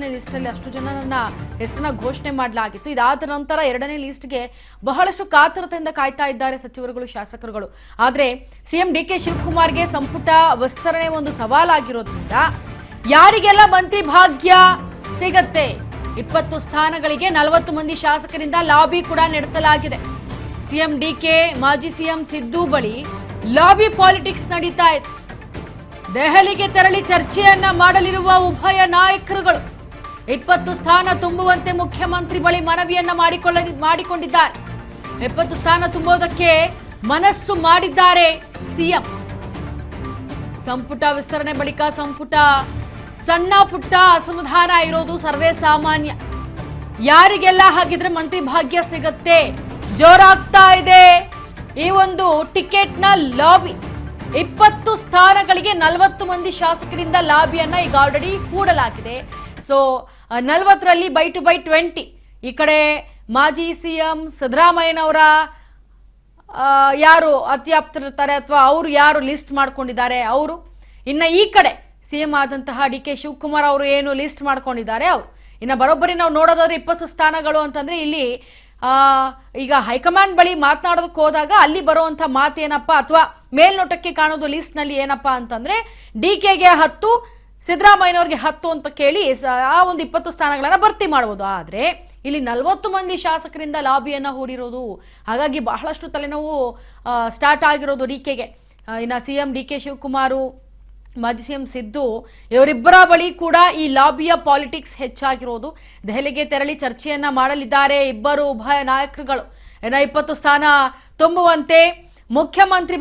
List ಅಲ್ಲಿ ಅಷ್ಟು ಜನರನ್ನ ಹೆಸರನ್ನ ಘೋಷಣೆ ಮಾಡಲಾಗಿತ್ತು. ಇದಾದ ನಂತರ ಎರಡನೇ ಲಿಸ್ಟ್ಗೆ ಬಹಳಷ್ಟು ಕಾತರತೆಯಿಂದ ಕಾಯ್ತಾ ಇದ್ದಾರೆ ಸಚಿವರುಗಳು, ಶಾಸಕರುಗಳು. ಆದ್ರೆ ಸಿಎಂ ಡಿಕೆ ಶಿವಕುಮಾರ್ಗೆ ಸಂಪುಟ ವಿಸ್ತರಣೆ ಒಂದು ಸವಾಲಾಗಿರೋದ್ರಿಂದ ಯಾರಿಗೆಲ್ಲ ಮಂತ್ರಿ ಭಾಗ್ಯ ಸಿಗತ್ತೆ, 20 ಸ್ಥಾನಗಳಿಗೆ 40 ಮಂದಿ ಶಾಸಕರಿಂದ ಲಾಬಿ ಕೂಡ ನಡೆಸಲಾಗಿದೆ. ಸಿಎಂ ಡಿಕೆ ಮಾಜಿ ಸಿಎಂ ಸಿದ್ದು ಬಳಿ ಲಾಬಿ ಪಾಲಿಟಿಕ್ಸ್ ನಡೀತಾ ಇದೆ. ದೆಹಲಿಗೆ ತೆರಳಿ ಚರ್ಚೆಯನ್ನ ಮಾಡಲಿರುವ ಉಭಯ ನಾಯಕರುಗಳು 20 ಸ್ಥಾನ ತುಂಬುವಂತೆ ಮುಖ್ಯಮಂತ್ರಿ ಬಳಿ ಮನವಿಯನ್ನ ಮಾಡಿಕೊಂಡಿದ್ದಾರೆ. 20 ಸ್ಥಾನ ತುಂಬುವುದಕ್ಕೆ ಮನಸ್ಸು ಮಾಡಿದ್ದಾರೆ ಸಿಎಂ. ಸಂಪುಟ ವಿಸ್ತರಣೆ ಬಳಿಕ ಸಂಪುಟ ಸಣ್ಣ ಪುಟ್ಟ ಅಸಮಾಧಾನ ಇರೋದು ಸರ್ವೇ ಸಾಮಾನ್ಯ. ಯಾರಿಗೆಲ್ಲ ಹಾಗಿದ್ರೆ ಮಂತ್ರಿ ಭಾಗ್ಯ ಸಿಗತ್ತೆ, ಜೋರಾಗ್ತಾ ಇದೆ ಈ ಒಂದು ಟಿಕೆಟ್ನ ಲಾಬಿ. 20 ಸ್ಥಾನಗಳಿಗೆ 40 ಮಂದಿ ಶಾಸಕರಿಂದ ಲಾಬಿಯನ್ನ ಈಗ ಆಲ್ರೆಡಿ ಕೂಡಲಾಗಿದೆ. ಸೊ 40ರಲ್ಲಿ ಬೈ 20 ಈ ಕಡೆ ಮಾಜಿ ಸಿಎಂ ಸಿದ್ದರಾಮಯ್ಯನವರ ಯಾರು ಅತ್ಯಾಪ್ತರಿರ್ತಾರೆ ಅಥವಾ ಅವರು ಯಾರು ಲಿಸ್ಟ್ ಮಾಡ್ಕೊಂಡಿದ್ದಾರೆ ಅವರು, ಇನ್ನು ಈ ಕಡೆ ಸಿಎಂ ಆದಂತಹ ಡಿ ಕೆ ಶಿವಕುಮಾರ್ ಅವರು ಏನು ಲಿಸ್ಟ್ ಮಾಡ್ಕೊಂಡಿದ್ದಾರೆ ಅವರು. ಇನ್ನು ಬರೋಬ್ಬರಿ ನಾವು ನೋಡೋದಾದ್ರೆ 20 ಸ್ಥಾನಗಳು ಅಂತಂದ್ರೆ ಇಲ್ಲಿ ಈಗ ಹೈಕಮಾಂಡ್ ಬಳಿ ಮಾತನಾಡೋದಕ್ಕೆ ಹೋದಾಗ ಅಲ್ಲಿ ಬರುವಂತ ಮಾತೇನಪ್ಪ ಅಥವಾ ಮೇಲ್ನೋಟಕ್ಕೆ ಕಾಣೋದು ಲಿಸ್ಟ್ ನಲ್ಲಿ ಏನಪ್ಪಾ ಅಂತಂದ್ರೆ ಡಿಕೆಗೆ 10, ಸಿದ್ದರಾಮಯ್ಯನವ್ರಿಗೆ 10 ಅಂತ ಕೇಳಿ ಆ ಒಂದು 20 ಸ್ಥಾನಗಳನ್ನ ಭರ್ತಿ ಮಾಡಬಹುದು. ಆದ್ರೆ ಇಲ್ಲಿ 40 ಮಂದಿ ಶಾಸಕರಿಂದ ಲಾಬಿಯನ್ನ ಹೂಡಿರೋದು, ಹಾಗಾಗಿ ಬಹಳಷ್ಟು ತಲೆನೋವು ಸ್ಟಾರ್ಟ್ ಆಗಿರೋದು ಡಿಕೆಗೆ. ಇನ್ನು ಸಿಎಂ ಡಿ ಕೆ ಶಿವಕುಮಾರ್, ಮಾಜಿ ಸಿಎಂ ಸಿದ್ದು ಇವರಿಬ್ಬರ ಬಳಿ ಕೂಡ ಈ ಲಾಬಿಯ ಪಾಲಿಟಿಕ್ಸ್ ಹೆಚ್ಚಾಗಿರೋದು. ದೆಹಲಿಗೆ ತೆರಳಿ ಚರ್ಚೆಯನ್ನ ಮಾಡಲಿದ್ದಾರೆ ಉಭಯ ನಾಯಕರುಗಳು. 20 ಸ್ಥಾನ ತುಂಬುವಂತೆ ಮುಖ್ಯಮಂತ್ರಿ